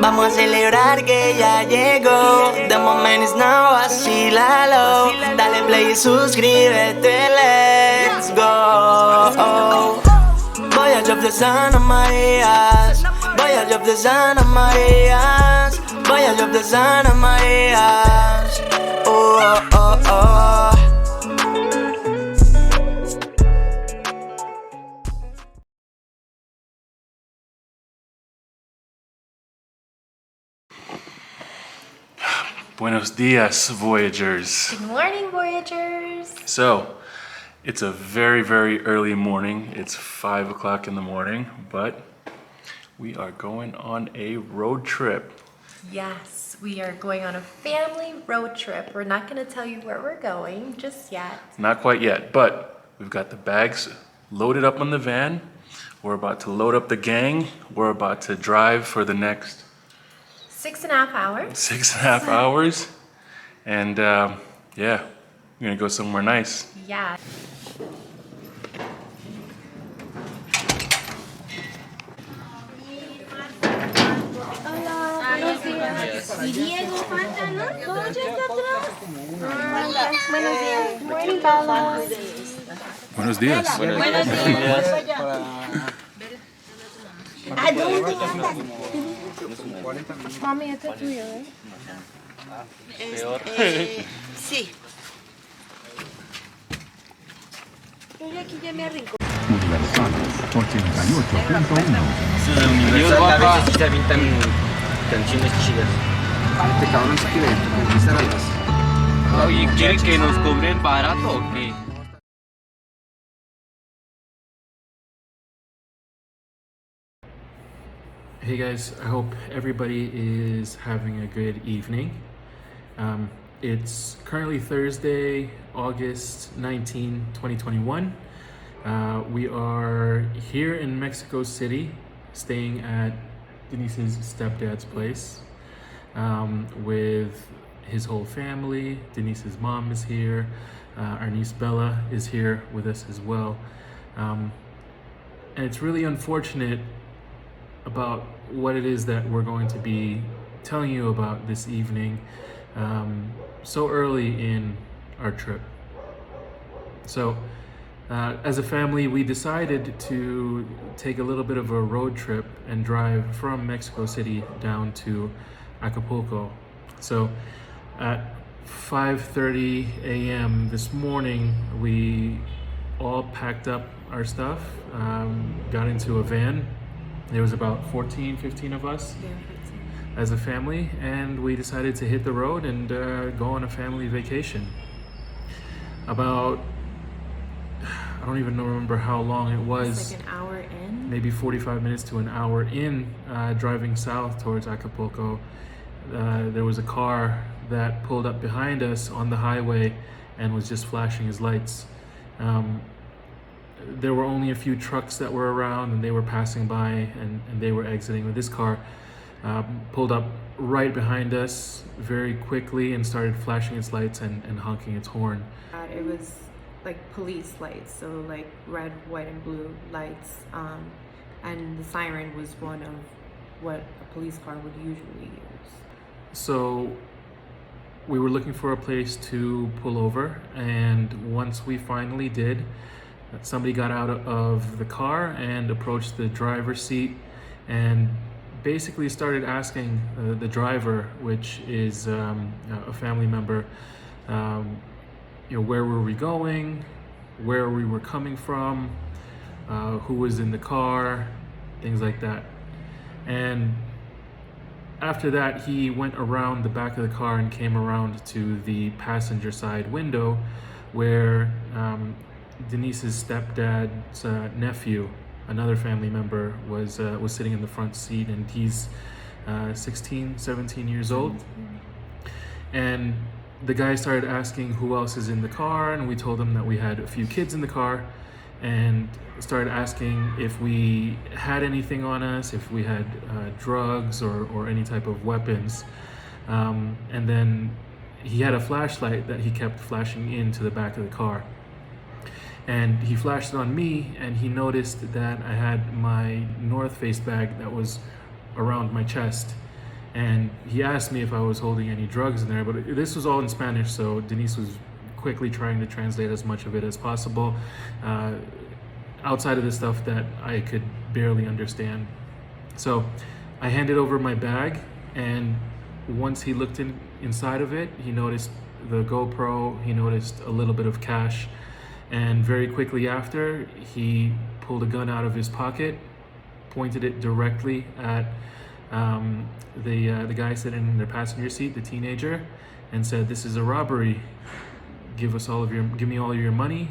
Vamos a celebrar que ya llegó. The moment is now, vacílalo. Dale play y suscríbete, let's go. Voyage of the Santa Marias. Voyage of the Santa Marias. Voyage of the Santa Marias. Oh, oh, oh, oh. Buenos dias, Voyagers. Good morning, Voyagers. So, it's a very, very early morning. It's 5 o'clock in the morning, but we are going on a road trip. Yes, we are going on a family road trip. We're not going to tell you where we're going just yet. Not quite yet, but we've got the bags loaded up on the van. We're about to load up the gang. We're about to drive for the next 6.5 hours. 6.5 hours. And yeah, we're gonna go somewhere nice. Yeah. Y Diego falta, ¿no? ¿Todo ya está atrás? Buenos días. Morning, Paula. Buenos días. Buenos días. ¿A dónde andas? Mami, este es tuyo, ¿eh? Sí. Ella aquí ya me arrincó. Universal a veces sí se avientan canciones chidas. Este cabrón se quiere conquistar a las... Oye, ¿quieren que nos cobren barato o qué? Hey guys, I hope everybody is having a good evening. It's currently Thursday, August 19, 2021. We are here in Mexico City, staying at Denise's stepdad's place with his whole family. Denise's mom is here. Our niece Bella is here with us as well. And it's really unfortunate about what it is that we're going to be telling you about this evening so early in our trip. So as a family, we decided to take a little bit of a road trip and drive from Mexico City down to Acapulco. So at 5:30 a.m. this morning, we all packed up our stuff, got into a van. There was about 15 of us as a family, and we decided to hit the road and go on a family vacation. About, I don't even remember how long it was. It's like an hour in. Maybe 45 minutes to an hour in, driving south towards Acapulco. There was a car that pulled up behind us on the highway and was just flashing his lights. There were only a few trucks that were around, and they were passing by and they were exiting. But this car pulled up right behind us very quickly and started flashing its lights and honking its horn. It was like police lights, so like red, white, and blue lights, and the siren was one of what a police car would usually use. So We were looking for a place to pull over, and once we finally did, somebody got out of the car and approached the driver's seat and basically started asking the driver, which is a family member, where were we going, where we were coming from, who was in the car, things like that. And after that, he went around the back of the car and came around to the passenger side window where Denise's stepdad's nephew, another family member, was sitting in the front seat, and he's 16, 17 years old. And the guy started asking who else is in the car, and we told him that we had a few kids in the car, and started asking if we had anything on us, if we had drugs or any type of weapons. And then he had a flashlight that he kept flashing into the back of the car. And he flashed it on me, and he noticed that I had my North Face bag that was around my chest. and he asked me if I was holding any drugs in there, but this was all in Spanish, so Denise was quickly trying to translate as much of it as possible, outside of the stuff that I could barely understand. So I handed over my bag, and once he looked inside of it, he noticed the GoPro, he noticed a little bit of cash, and very quickly after, he pulled a gun out of his pocket, pointed it directly at the guy sitting in the passenger seat, the teenager, and said, "This is a robbery. Give me all of your money,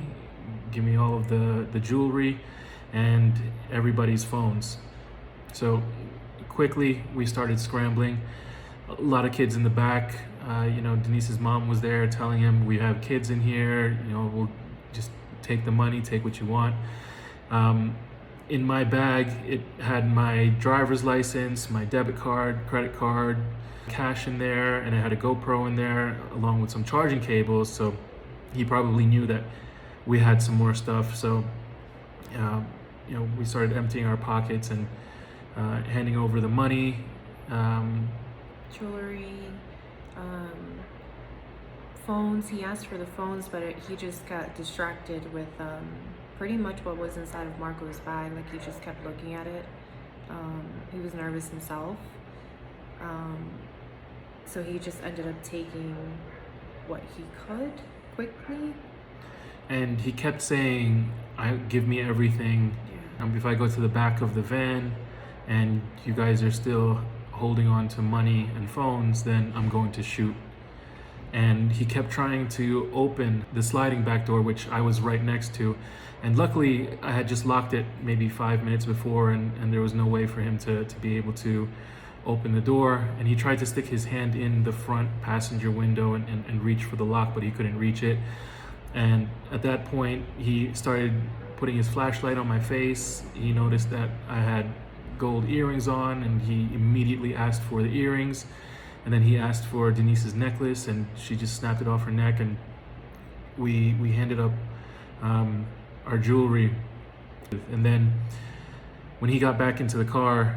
give me all of the jewelry, and everybody's phones." So quickly we started scrambling. A lot of kids in the back. Denise's mom was there telling him, "We have kids in here. We'll just take the money, take what you want." In my bag, it had my driver's license, my debit card, credit card, cash in there, and I had a GoPro in there along with some charging cables. So he probably knew that we had some more stuff. So, we started emptying our pockets and handing over the money. Jewelry, phones. He asked for the phones, but he just got distracted with pretty much what was inside of Marco's bag. Like, he just kept looking at it. He was nervous himself. So he just ended up taking what he could quickly. And he kept saying, "Give me everything. If I go to the back of the van and you guys are still holding on to money and phones, then I'm going to shoot." And he kept trying to open the sliding back door, which I was right next to. And luckily, I had just locked it maybe 5 minutes before, and there was no way for him to be able to open the door. And he tried to stick his hand in the front passenger window and reach for the lock, but he couldn't reach it. And at that point, he started putting his flashlight on my face. He noticed that I had gold earrings on, and he immediately asked for the earrings. And then he asked for Denise's necklace, and she just snapped it off her neck, and we handed up our jewelry. And then when he got back into the car,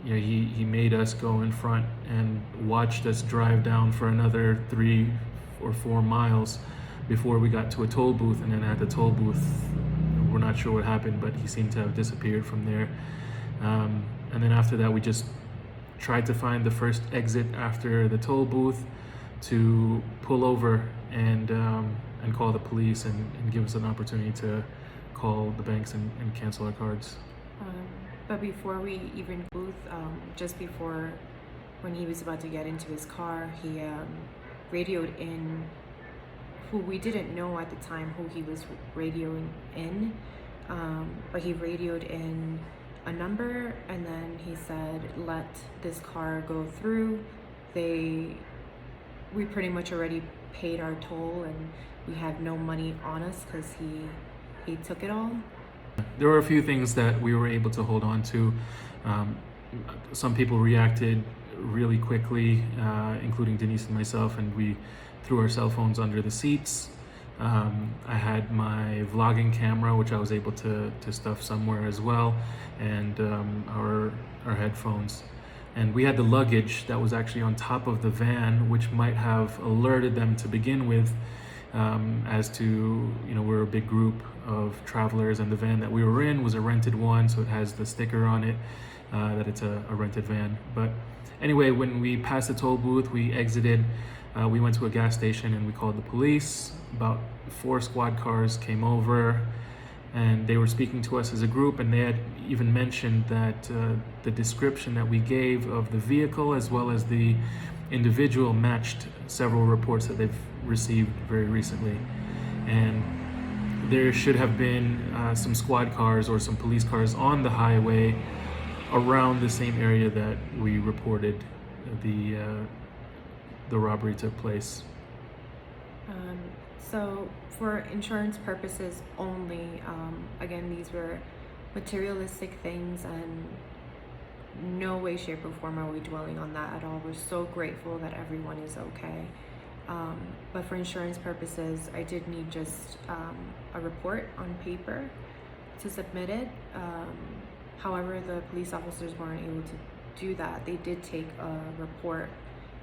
he made us go in front and watched us drive down for another 3 or 4 miles before we got to a toll booth. And then at the toll booth, we're not sure what happened, but he seemed to have disappeared from there. And then after that, we just tried to find the first exit after the toll booth to pull over and call the police and give us an opportunity to call the banks and cancel our cards. But before we even booth, just before, when he was about to get into his car, he radioed in who we didn't know at the time who he was radioing in, but he radioed in a number, and then he said, "Let this car go through." We pretty much already paid our toll, and we had no money on us because he took it all. There were a few things that we were able to hold on to. Some people reacted really quickly, including Denise and myself, and we threw our cell phones under the seats. I had my vlogging camera, which I was able to stuff somewhere as well, and our headphones. And we had the luggage that was actually on top of the van, which might have alerted them to begin with, as to, we're a big group of travelers, and the van that we were in was a rented one, so it has the sticker on it that it's a rented van. But anyway, when we passed the toll booth, we exited. We went to a gas station and we called the police. About 4 squad cars came over, and they were speaking to us as a group, and they had even mentioned that the description that we gave of the vehicle as well as the individual matched several reports that they've received very recently. And there should have been some squad cars or some police cars on the highway around the same area that we reported the robbery took place. So for insurance purposes only, again, these were materialistic things, and no way, shape, or form are we dwelling on that at all. We're so grateful that everyone is okay. But for insurance purposes, I did need just a report on paper to submit it. However, the police officers weren't able to do that. They did take a report.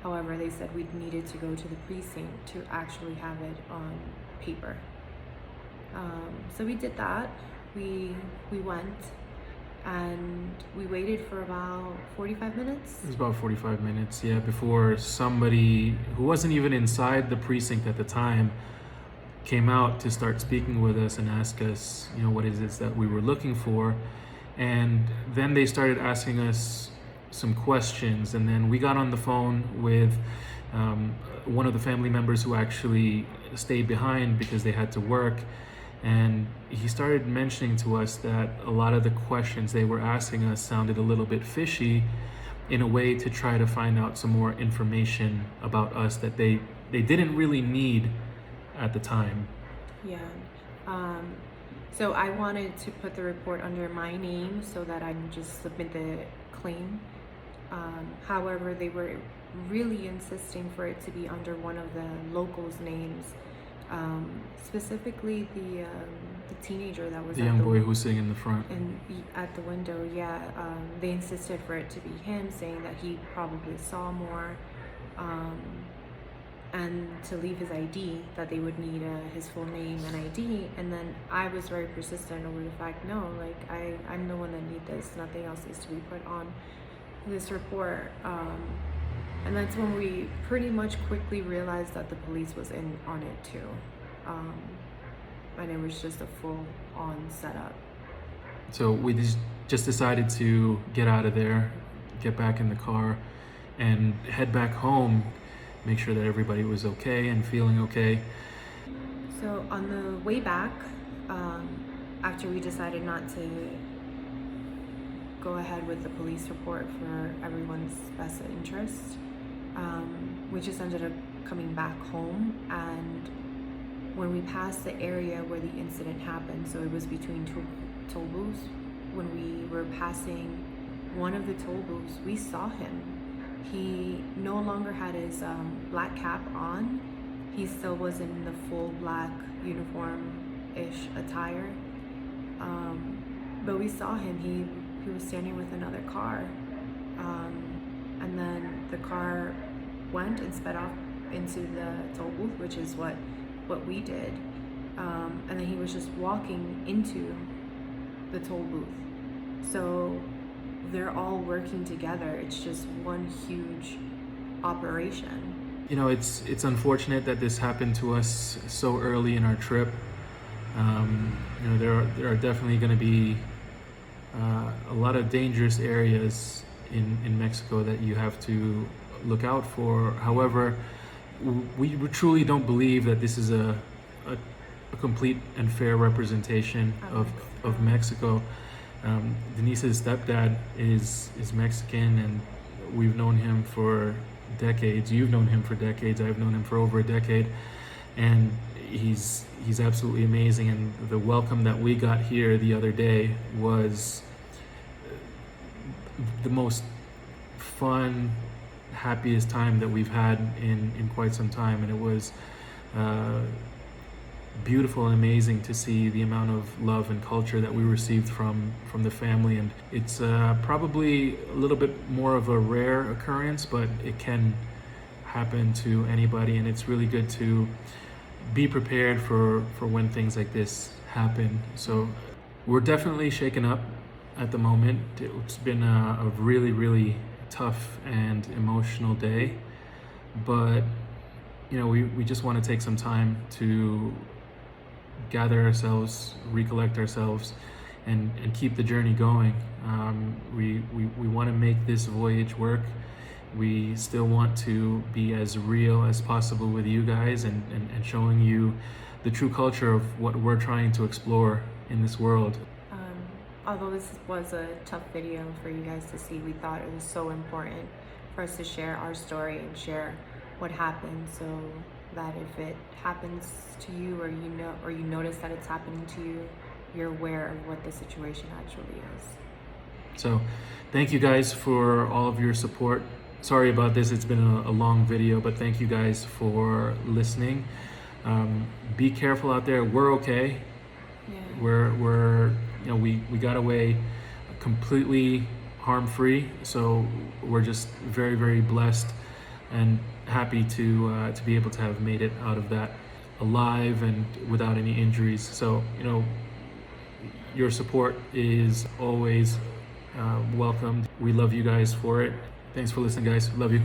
However, they said we needed to go to the precinct to actually have it on paper. So we did that. We went and we waited for about 45 minutes. It was about 45 minutes, yeah, before somebody who wasn't even inside the precinct at the time came out to start speaking with us and ask us, you know, what is it that we were looking for. And then they started asking us some questions, and then we got on the phone with one of the family members who actually stayed behind because they had to work, and he started mentioning to us that a lot of the questions they were asking us sounded a little bit fishy, in a way to try to find out some more information about us that they didn't really need at the time. Yeah. So I wanted to put the report under my name so that I can just submit the claim. However, they were really insisting for it to be under one of the locals' names, specifically the teenager that was The at young the boy who was sitting in the front. and at the window. Yeah, they insisted for it to be him, saying that he probably saw more, and to leave his ID, that they would need his full name and ID. And then I was very persistent over the fact, no, like I'm the one that need this. Nothing else is to be put on this report. And that's when we pretty much quickly realized that the police was in on it too. And it was just a full-on setup. So we just decided to get out of there, get back in the car, and head back home, make sure that everybody was okay and feeling okay. So on the way back, after we decided not to go ahead with the police report for everyone's best interest, we just ended up coming back home. And when we passed the area where the incident happened, so it was between two toll booths, when we were passing one of the toll booths, we saw him. He no longer had his black cap on. He still was in the full black uniform-ish attire. But we saw him. He was standing with another car. And then the car went and sped off into the toll booth, which is what we did. And then he was just walking into the toll booth. So they're all working together. It's just one huge operation. You know, it's unfortunate that this happened to us so early in our trip. You know, there are definitely going to be a lot of dangerous areas in Mexico that you have to look out for. However, we truly don't believe that this is a complete and fair representation of Mexico. Denise's stepdad is Mexican, and we've known him for decades. You've known him for decades. I've known him for over a decade, and he's absolutely amazing. And the welcome that we got here the other day was the most fun, happiest time that we've had in quite some time, and it was beautiful and amazing to see the amount of love and culture that we received from the family. And it's probably a little bit more of a rare occurrence, but it can happen to anybody, and it's really good to be prepared for when things like this happen. So we're definitely shaken up at the moment. It's been a really, really tough and emotional day, but you know, we just want to take some time to gather ourselves, recollect ourselves, and keep the journey going. We want to make this voyage work. We still want to be as real as possible with you guys, and showing you the true culture of what we're trying to explore in this world. Although this was a tough video for you guys to see, we thought it was so important for us to share our story and share what happened, so that if it happens to you, or you notice that it's happening to you, you're aware of what the situation actually is. So thank you guys for all of your support. Sorry about this, it's been a long video, but thank you guys for listening. Be careful out there. We're okay. Yeah. We're you know, we got away completely harm-free. So we're just very, very blessed and happy to be able to have made it out of that alive and without any injuries. So, you know, your support is always welcomed. We love you guys for it. Thanks for listening, guys. Love you.